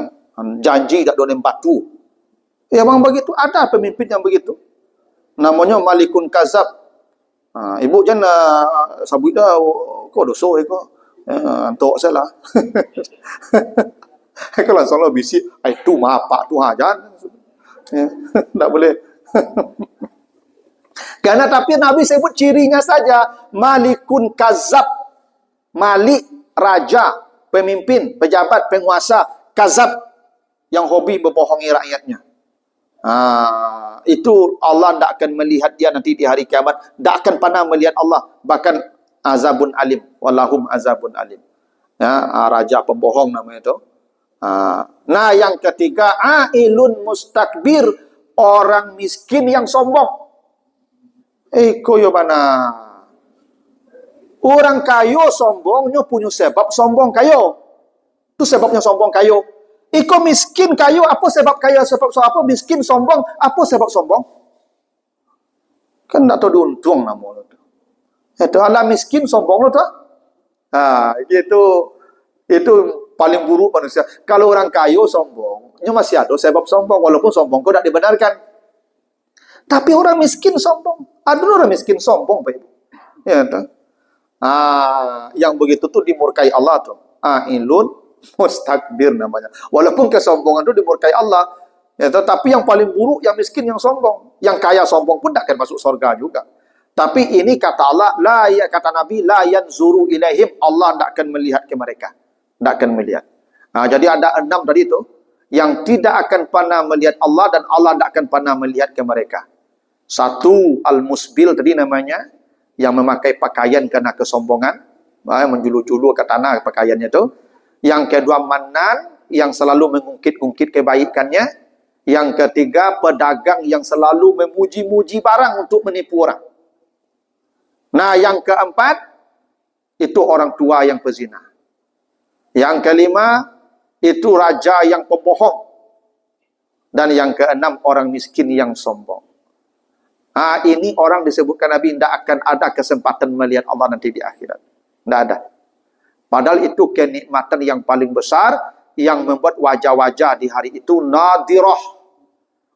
janji tak donem batu. Ya memang begitu, ada pemimpin yang begitu. Namanya malikun kazab. Ibu jangan sabut dah, kau dosa kau. Antok saya lah. Kalau langsung lah bisik, itu mapak tu jangan. Ya, tak boleh. Karena tapi Nabi sebut cirinya saja, malikun kazab. Malik, raja, pemimpin, pejabat, penguasa, kazab, yang hobi berbohongi rakyatnya. Itu Allah tidak akan melihat dia nanti di hari kiamat. Tidak akan pernah melihat Allah. Bahkan azabun alim. Walahum azabun alim. Ya, raja pembohong namanya itu. Nah, yang ketiga, ailun mustakbir, orang miskin yang sombong. Koyo mana? Orang kayo sombongnya punya sebab sombong kayo. Itu sebabnya sombong kayo. Iko miskin kayo, apa sebab kayo? Sebab apa? Miskin sombong, apa sebab sombong? Kan tak tahu diuntung namun itu. Itu ala miskin sombong lo tu. Itu paling buruk manusia. Kalau orang kayo sombong, nya masih ada sebab sombong walaupun sombong kau tak dibenarkan. Tapi orang miskin sombong. Ada orang miskin sombong, Pak Ibu. Ya, tu. Yang begitu tu dimurkai Allah tu. Ailun mustakbir namanya. Walaupun kesombongan tu dimurkai Allah, ya, tetapi yang paling buruk yang miskin yang sombong. Yang kaya sombong pun tak akan masuk surga juga. Tapi ini kata Allah, kata Nabi, la yanzuru ilaihim, Allah tak akan melihat ke mereka. Tak akan melihat. Jadi ada 6 tadi tu yang tidak akan pernah melihat Allah dan Allah tak akan pernah melihat ke mereka. Satu, al-musbil tadi namanya, yang memakai pakaian kerana kesombongan, menjulu-julu ke tanah pakaiannya itu. Yang kedua, manan, yang selalu mengungkit-ungkit kebaikannya. Yang ketiga, pedagang yang selalu memuji-muji barang untuk menipu orang. Nah, yang keempat, itu orang tua yang pezina. Yang kelima, itu raja yang pembohong. Dan yang keenam, orang miskin yang sombong. Ini orang disebutkan Nabi tidak akan ada kesempatan melihat Allah nanti di akhirat. Tidak ada. Padahal itu kenikmatan yang paling besar yang membuat wajah-wajah di hari itu nadirah.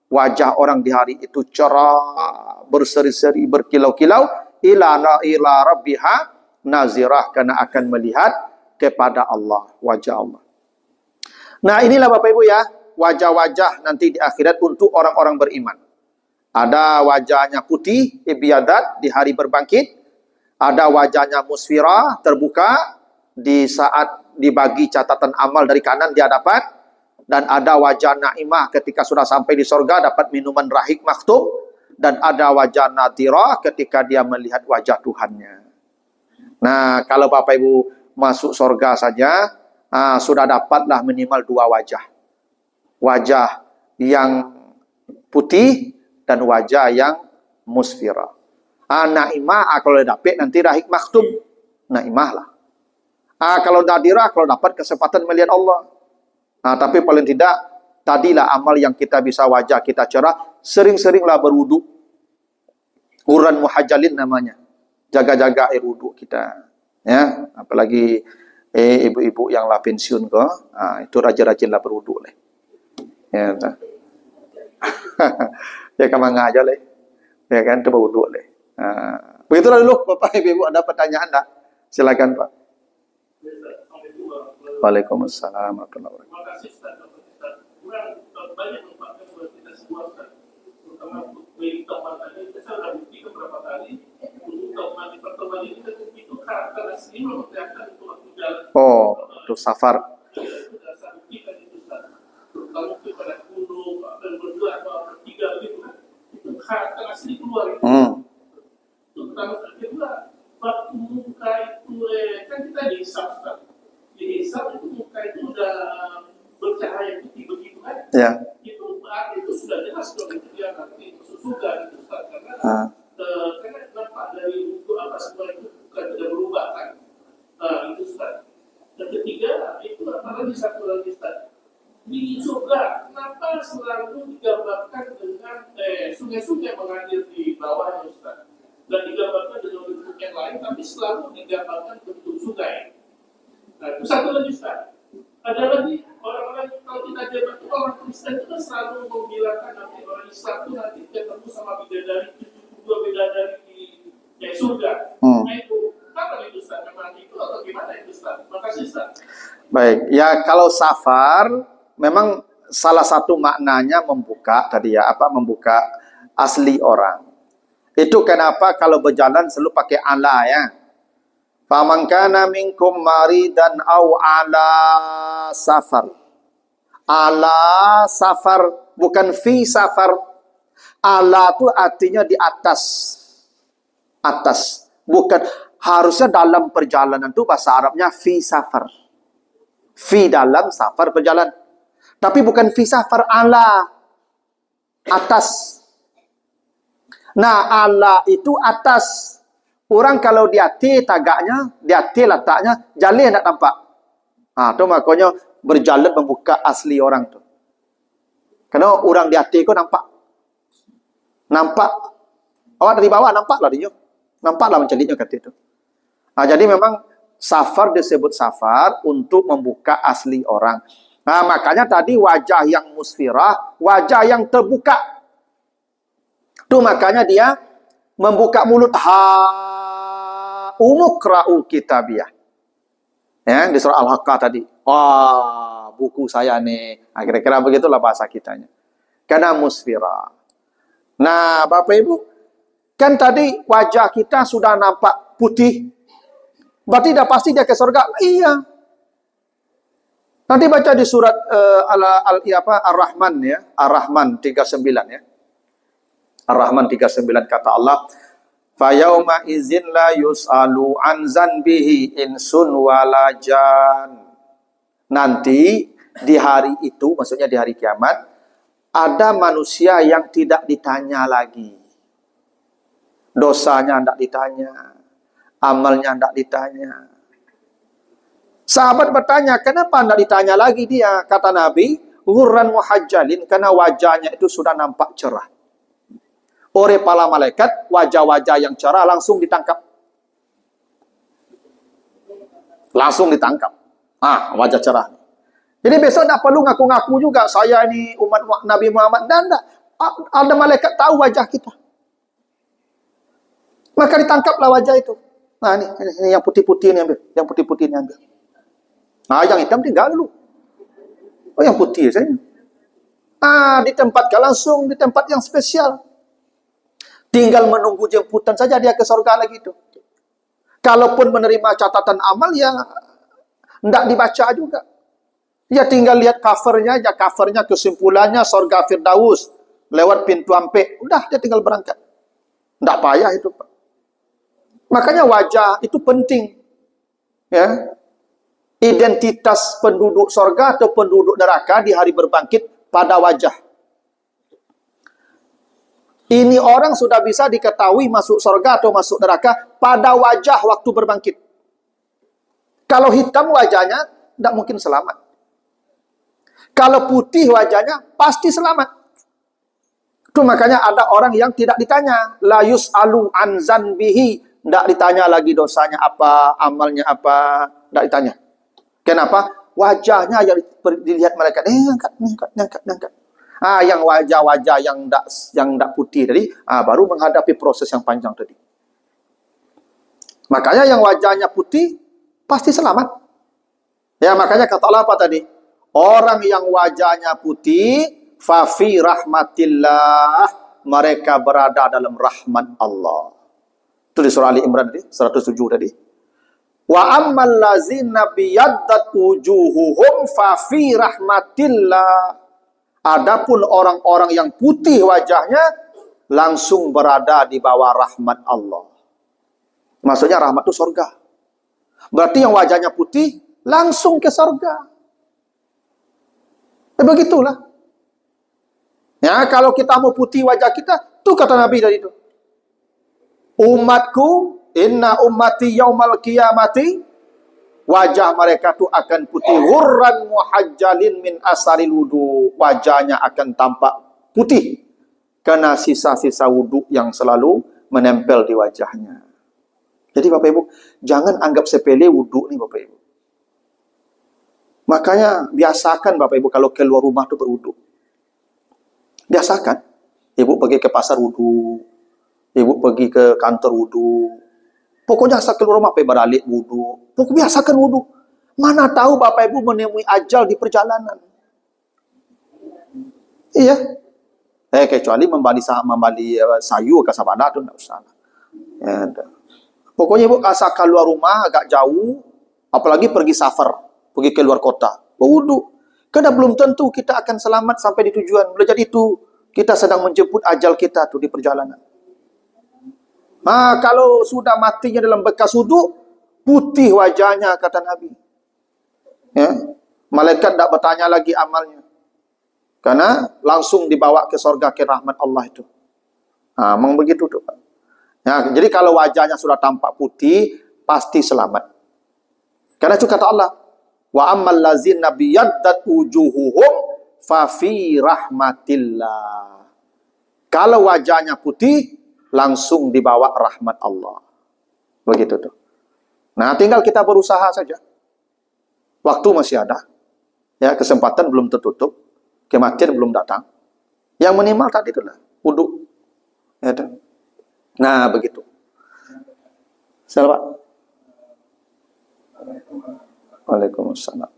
Wajah orang di hari itu cerah, berseri-seri, berkilau-kilau. Ila rabbiha nazirah, karena akan melihat kepada Allah, wajah Allah. Nah, inilah Bapak Ibu ya, wajah-wajah nanti di akhirat untuk orang-orang beriman. Ada wajahnya putih, ibiadat, di hari berbangkit. Ada wajahnya musfirah, terbuka, di saat dibagi catatan amal dari kanan dia dapat. Dan ada wajah naimah ketika sudah sampai di sorga, dapat minuman rahik maktum. Dan ada wajah nadirah ketika dia melihat wajah Tuhannya. Nah, kalau Bapak Ibu masuk sorga saja, sudah dapatlah minimal 2 wajah. Wajah yang putih dan wajah yang musfirah. Naimah kalau dapat nanti rahik maktum. Naimah lah. Kalau nadirah, kalau dapat kesempatan melihat Allah. Tapi paling tidak, tadilah amal yang kita bisa wajah kita cerah, sering-seringlah berwudu. Quran muhajjalin namanya. Jaga-jaga air wudu kita. Ya, apalagi ibu-ibu yang lah pensiun ke, itu rajin-rajinlah berwudu leh. Ya, ya kamang aja leh. Ya kan, itu berwudu leh. Begitulah dulu, Bapak Ibu, ada pertanyaan tak? Silakan Pak. Waalaikumsalam warahmatullahi wabarakatuh. Terima kasih Ustaz. Kurang banyak manfaatnya buat kita semua Ustaz. Terutama untuk kehidupan tadi, kita sudah buktikan beberapa kali. Untuk teman di pertemuan ini kita itu karakter asli memperlihatkan untuk waktu jalan. Oh, itu safar. Itu sudah saya buktikan itu Ustaz. Terutama itu pada gunung, dan berdua atau bertiga begitu kan. Itu karakter asli keluar itu. Terutama kedua, waktu muka itu, kan kita dihisap Ustaz. Dihisap itu muka itu udah bercahaya putih begitu kan? Ya. Itu berarti itu sudah jelas dong itu dia nanti susukan itu Ustaz. Karena nampak dari buku apa semua itu bukan tidak berubah kan? Itu Ustaz. Dan ketiga itu apalagi satu lagi Ustaz. Di surga kenapa selalu digambarkan dengan sungai-sungai mengalir di bawahnya Ustaz? Dan digambarkan dengan bentuk yang lain tapi selalu digambarkan bentuk sungai. Nah, itu satu lagi Ustaz. Ada lagi orang-orang kalau kita jabat itu orang Kristen itu kan selalu membilangkan nanti orang Islam itu nanti ketemu sama bidadari 72 bidadari di surga. Nah itu kapan itu Ustaz? Memang itu atau gimana itu Ustaz? Makasih Ustaz. Baik, ya kalau safar memang salah satu maknanya membuka tadi ya membuka asli orang. Itu kenapa kalau berjalan selalu pakai ala ya. Faman kana minkum maridan au ala safar. Ala safar, bukan fi safar. Ala itu artinya di atas. Atas. Bukan, harusnya dalam perjalanan itu bahasa Arabnya fi safar. Fi dalam, safar perjalanan. Tapi bukan fi safar, ala. Atas. Nah, ala itu atas. Orang kalau di hati tagaknya, di hati letaknya, jalan tak nampak. Itu makanya berjalan membuka asli orang tu. Karena orang di hati kau nampak. Nampak. Awak dari bawah nampaklah dia. Nampaklah mencelinya kata itu. Jadi memang safar disebut safar untuk membuka asli orang. Makanya tadi wajah yang musfirah, wajah yang terbuka. Itu makanya dia membuka mulut umukra'u kitabiyah. Ya, di surah Al-Haqqah tadi. Buku saya nih. Kira-kira begitulah bahasa kitanya. Karena musfirah. Nah, Bapak Ibu, kan tadi wajah kita sudah nampak putih. Berarti dah pasti dia ke surga. Iya. Nanti baca di surat Ar-Rahman ya. Ar-Rahman 39 ya. Ar-Rahman 39 kata Allah, "Fayauma izin la yus'alu an zanbihi insun walajan." Nanti di hari itu, maksudnya di hari kiamat, ada manusia yang tidak ditanya lagi. Dosanya tidak ditanya, amalnya tidak ditanya. Sahabat bertanya, kenapa tidak ditanya lagi dia? Kata Nabi, ghurran muhajjalin, karena wajahnya itu sudah nampak cerah. Oleh para malaikat, wajah-wajah yang cerah langsung ditangkap. Langsung ditangkap. Wajah cerah. Jadi besok tak perlu ngaku-ngaku juga, saya ini umat Nabi Muhammad. Dan ada malaikat tahu wajah kita. Maka ditangkaplah wajah itu. Nah ini yang putih-putih ini ambil. Yang putih-putih ini ambil. Yang hitam tinggal dulu. Yang putih saya. Ditempatkan langsung di tempat yang spesial. Tinggal menunggu jemputan saja dia ke surga lagi itu. Kalaupun menerima catatan amal, ya tidak dibaca juga. Ya tinggal lihat covernya aja. Covernya kesimpulannya surga Firdaus. Lewat pintu ampe. Udah dia tinggal berangkat. Tidak payah itu Pak. Makanya wajah itu penting. Ya. Identitas penduduk surga atau penduduk neraka di hari berbangkit pada wajah. Ini orang sudah bisa diketahui masuk surga atau masuk neraka pada wajah waktu berbangkit. Kalau hitam wajahnya, tidak mungkin selamat. Kalau putih wajahnya, pasti selamat. Itu makanya ada orang yang tidak ditanya. La yus'alu an zanbihi. Tidak ditanya lagi dosanya apa, amalnya apa. Tidak ditanya. Kenapa? Wajahnya yang dilihat mereka. Angkat. Yang wajah-wajah yang tidak putih tadi, baru menghadapi proses yang panjang tadi. Makanya yang wajahnya putih, pasti selamat. Ya, makanya kata Allah apa tadi? Orang yang wajahnya putih, fafi rahmatillah, mereka berada dalam rahmat Allah. Itu di surah Ali Imran tadi, 107 tadi. Wa ammal ladzina biyaddat wujuhuhum fafi rahmatillah. Adapun orang-orang yang putih wajahnya langsung berada di bawah rahmat Allah. Maksudnya rahmat itu surga. Berarti yang wajahnya putih langsung ke surga. Begitulah. Ya, kalau kita mau putih wajah kita, tuh kata Nabi tadi itu. Umatku, inna ummati yaumal qiyamati, wajah mereka tuh akan putih, hurran muhajjalin min asaril wudu. Wajahnya akan tampak putih karena sisa-sisa wudu yang selalu menempel di wajahnya. Jadi Bapak Ibu, jangan anggap sepele wudu nih Bapak Ibu. Makanya biasakan Bapak Ibu kalau keluar rumah itu berwudu. Biasakan. Ibu pergi ke pasar wudu. Ibu pergi ke kantor wudu. Pokoknya asal keluar rumah pergi balik wudu. Pokoknya biasakan wudu. Mana tahu Bapak Ibu menemui ajal di perjalanan. Iya. Kecuali membali sayu ke sabana itu tidak usah. Ya, pokoknya Ibu asal keluar rumah agak jauh, apalagi pergi safar. Pergi ke luar kota, berwudu. Karena belum tentu kita akan selamat sampai di tujuan. Boleh jadi itu kita sedang menjemput ajal kita tuh di perjalanan. Kalau sudah matinya dalam bekas wudu, putih wajahnya kata Nabi. Ya, malaikat tidak bertanya lagi amalnya. Karena langsung dibawa ke surga ke rahmat Allah itu. Memang begitu tuh. Ya, jadi kalau wajahnya sudah tampak putih, pasti selamat. Karena itu kata Allah. Wa ammal ladzina biyaddat wujuhuhum fa fi rahmatillah. Kalau wajahnya putih, langsung dibawa rahmat Allah. Begitu tuh. Nah, tinggal kita berusaha saja. Waktu masih ada. Ya, kesempatan belum tertutup. Kematian belum datang. Yang minimal tadi itulah wudu. Ya, nah, begitu. Selamat. Waalaikumsalam.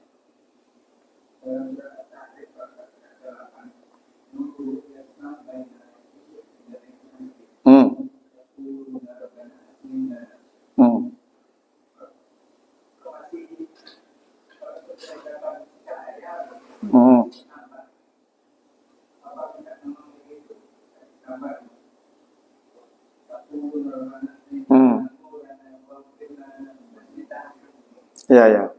Ya.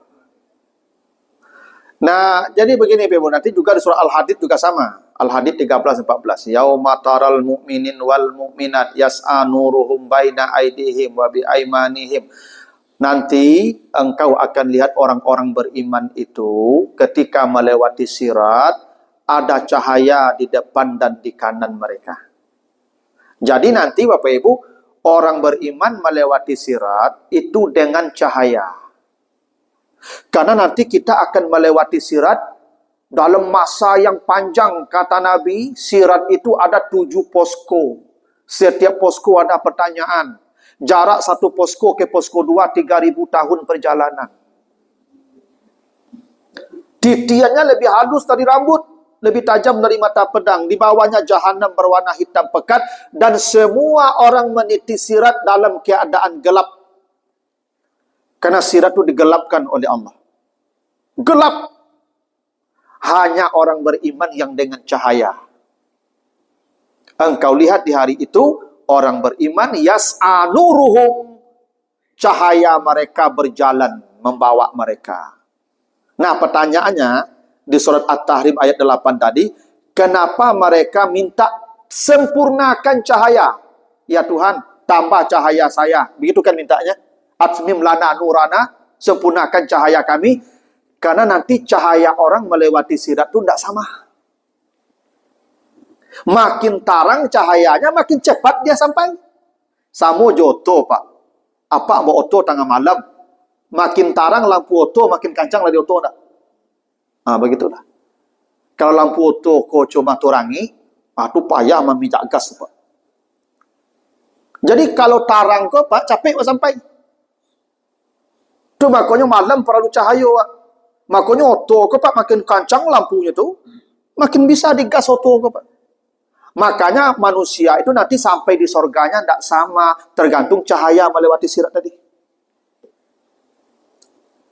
Nah, jadi begini Ibu, nanti juga di surah Al-Hadid juga sama. Al-Hadid 13-14. Yauma taral mu'minin wal mu'minat yas'a nuruhum baina aydihim wa bi aymanihim. Nanti engkau akan lihat orang-orang beriman itu ketika melewati sirat, ada cahaya di depan dan di kanan mereka. Jadi nanti Bapak Ibu, orang beriman melewati sirat itu dengan cahaya. Karena nanti kita akan melewati sirat dalam masa yang panjang, kata Nabi. Sirat itu ada 7 posko. Setiap posko ada pertanyaan. Jarak satu posko ke posko 2, 3.000 tahun perjalanan. Titiannya lebih halus dari rambut, lebih tajam dari mata pedang. Di bawahnya jahanam berwarna hitam pekat. Dan semua orang meniti sirat dalam keadaan gelap. Karena sirat itu digelapkan oleh Allah. Gelap. Hanya orang beriman yang dengan cahaya. Engkau lihat di hari itu, orang beriman, yas'a nuruhum. Cahaya mereka berjalan, membawa mereka. Nah, pertanyaannya, di surat At-Tahrim ayat 8 tadi, kenapa mereka minta sempurnakan cahaya. Ya Tuhan, tambah cahaya saya. Begitu kan mintanya. Atmim lana nurana, sempurnakan cahaya kami. Karena nanti cahaya orang melewati sirat itu tidak sama. Makin tarang cahayanya, makin cepat dia sampai. Samo joto, Pak. Apa mau oto tengah malam? Makin tarang lampu oto, makin kancang lagi oto enggak? Begitulah. Kalau lampu oto kau cuma torangi, itu payah meminjak gas, Pak. Jadi kalau tarang kau, Pak, capek Pak sampai. Itu makanya malam perlu cahaya, Pak. Makanya oto kau, Pak, makin kancang lampunya tu, makin bisa digas oto kau, Pak. Makanya manusia itu nanti sampai di sorganya tidak sama, tergantung cahaya melewati sirat tadi.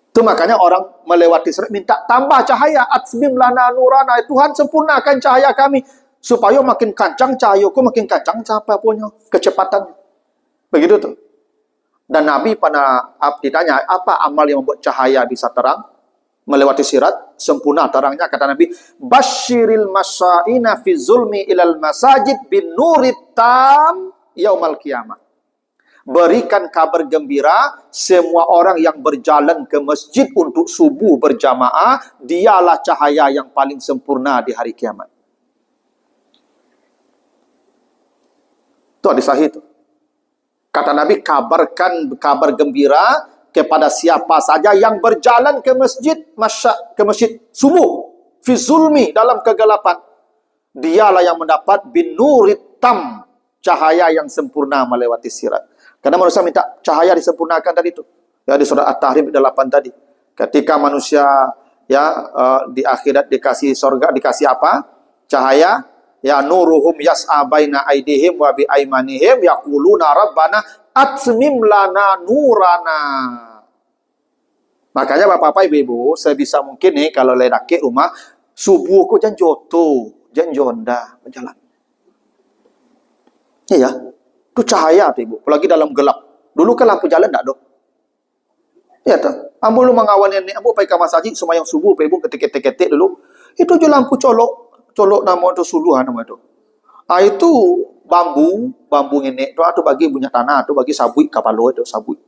Itu makanya orang melewati sirat minta tambah cahaya. Atmim lana nurana. Tuhan sempurnakan cahaya kami. Supaya makin kancang cahayaku, makin kancang apa punya kecepatan. Begitu tuh. Dan Nabi pada ditanya, apa amal yang membuat cahaya bisa terang? Melewati sirat, sempurna terangnya. Kata Nabi, Basyiril masya'ina fi zulmi ilal masajid bin nuritam yaumal qiyamah. Berikan kabar gembira semua orang yang berjalan ke masjid untuk subuh berjamaah, dialah cahaya yang paling sempurna di hari kiamat. Itu hadis sahih itu. Kata Nabi, kabarkan kabar gembira kepada siapa saja yang berjalan ke masjid subuh fi zulmi, dalam kegelapan, dialah yang mendapat bin nuritam, cahaya yang sempurna melewati sirat. Karena manusia minta cahaya disempurnakan tadi itu. Ya, di surah At-Tahrim 8 tadi. Ketika manusia di akhirat dikasih surga, dikasih apa? Cahaya. Ya nuruhum yas'a baina aidihim wa bi aimanihim yaquluna rabbana atmim lana nurana. Makanya Bapak-bapak Ibu-ibu, sebisa mungkin nih kalau lelaki rumah subuh kok jangan joto, jangan jonda berjalan. Iya, itu cahaya tuh Ibu, apalagi dalam gelap. Dulu kan lampu jalan enggak, Dok? Iya tuh. Ambo lu mengawal nenek, ambo pergi ke masjid sembahyang subuh, Ibu ketik-ketik dulu. Itu je lampu colok nama itu suluhan nama itu. Itu bambu nenek tu bagi punya tanah, tu bagi sabui kapalo itu sabui.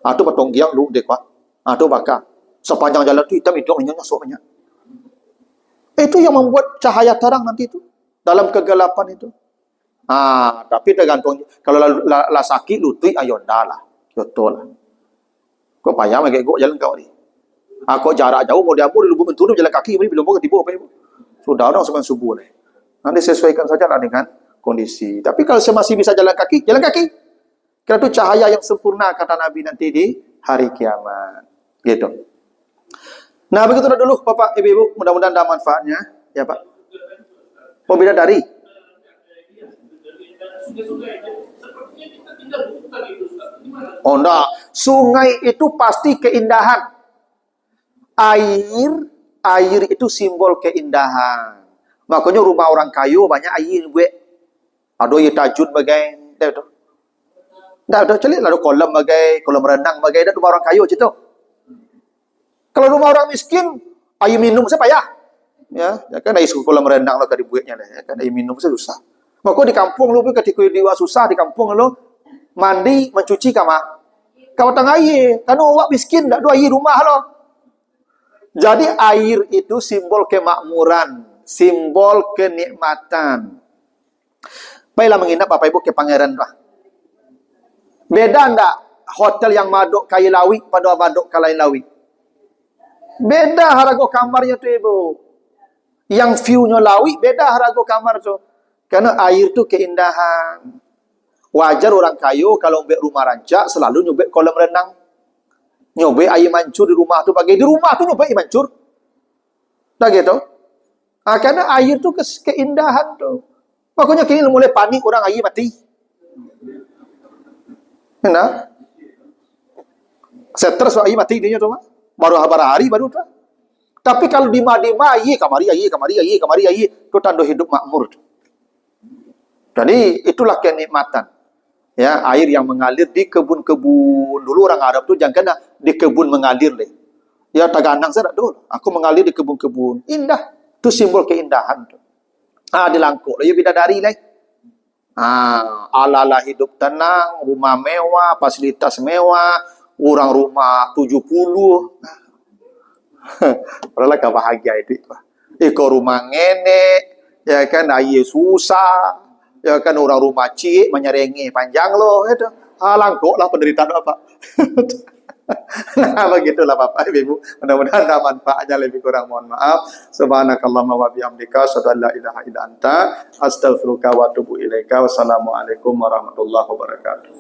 Tu potong giang lu dek Pak. Tu bakar. Sepanjang jalan tu hitam itu nyonya sok banyak. Itu yang membuat cahaya terang nanti itu dalam kegelapan itu. Tapi tergantung kalau la sakit lutui ayonda lah. Betul lah. Kau payah make go jalan kau ni. Kau jarak jauh mau diambil di lubuk menturu jalan kaki belum mau ketipu apa Ibu. Sudah orang sebelum subuh ni. Nanti sesuaikan saja lah dengan kondisi. Tapi kalau saya masih bisa jalan kaki, jalan kaki. Kerana itu cahaya yang sempurna kata Nabi nanti di hari kiamat. Gitu. Nah, begitu dulu Bapak Ibu, mudah-mudahan ada manfaatnya, ya Pak. Oh, bidadari. Oh, enggak. Sungai itu pasti keindahan. Air itu simbol keindahan. Makanya rumah orang kayu banyak air gue. Ada yang tajud bagai itu. Dah celik lah kolam bagai, kolam renang bagai dah rumah orang kayu gitu. Kalau rumah orang miskin, air minum saya payah. Ya kan air kolam renang lah kadi buatnya ya kan air minum saya susah. Maka di kampung lu ketika dia susah di kampung lu mandi mencuci kamar. Kau tengah air, karena awak miskin tak ada air rumah lo. Jadi air itu simbol kemakmuran, simbol kenikmatan. Baiklah menginap Bapak Ibu ke Pangeran lah. Beda ndak hotel yang madok kayu lawi pada madok kalai lawi? Beda harga kamarnya tu Ibu. Yang view-nya lawi beda harga kamar tu. Karena air tu keindahan. Wajar orang kayu kalau nyobek rumah rancak selalu nyobek kolam renang. Nyobek air mancur di rumah tu bagi di rumah tu nyobek air mancur. Tak gitu. Karena air tu keindahan tu. Makanya kini mulai panik orang air mati. Nah, stres air mati dia tu mah. Baru hari baru tu. Tapi kalau di madima air kamari tu tanda hidup makmur. Jadi itulah kenikmatan. Ya, air yang mengalir di kebun-kebun. Dulu orang Arab tu jangan kena di kebun mengalir deh. Ya taganang saya tak dulu. Aku mengalir di kebun-kebun. Indah. Itu simbol keindahan tu. Di langkuk lah. Ya bidadari lah. Ala-ala hidup tenang, rumah mewah, fasilitas mewah, orang rumah 70. Padahal gak bahagia itu. Iko rumah ngene, ya kan, air susah, ya kan, orang rumah cik menyerengi panjang loh, itu. Langkok lah penderitaan Bapak. Nah, begitulah Bapak Ibu. Mudah-mudahan ada manfaatnya, lebih kurang mohon maaf. Subhanakallahumma wa bihamdika, asyhadu an la ilaha illa anta, astaghfiruka wa atubu ilaika. Wassalamualaikum warahmatullahi wabarakatuh.